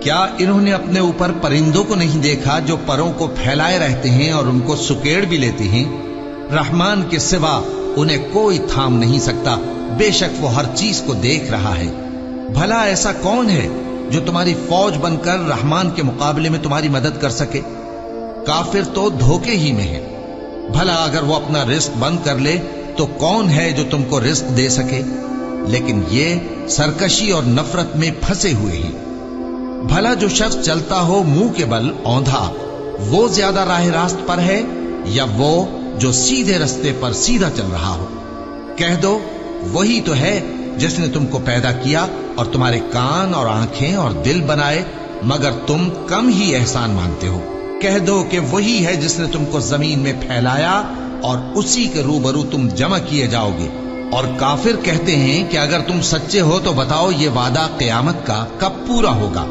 کیا انہوں نے اپنے اوپر پرندوں کو نہیں دیکھا جو پروں کو پھیلائے رہتے ہیں اور ان کو سکیڑ بھی لیتے ہیں؟ رحمان کے سوا انہیں کوئی تھام نہیں سکتا، بے شک وہ ہر چیز کو دیکھ رہا ہے۔ بھلا ایسا کون ہے جو تمہاری فوج بن کر رحمان کے مقابلے میں تمہاری مدد کر سکے؟ کافر تو دھوکے ہی میں ہے۔ بھلا اگر وہ اپنا رزق بند کر لے تو کون ہے جو تم کو رزق دے سکے؟ لیکن یہ سرکشی اور نفرت میں پھنسے ہوئے ہیں۔ بھلا جو شخص چلتا ہو منہ کے بل اوندھا، وہ زیادہ راہ راست پر ہے یا وہ جو سیدھے رستے پر سیدھا چل رہا ہو؟ کہہ دو وہی تو ہے جس نے تم کو پیدا کیا اور تمہارے کان اور آنکھیں اور دل بنائے، مگر تم کم ہی احسان مانتے ہو۔ کہہ دو کہ وہی ہے جس نے تم کو زمین میں پھیلایا اور اسی کے روبرو تم جمع کیے جاؤ گے۔ اور کافر کہتے ہیں کہ اگر تم سچے ہو تو بتاؤ یہ وعدہ قیامت کا کب پورا ہوگا؟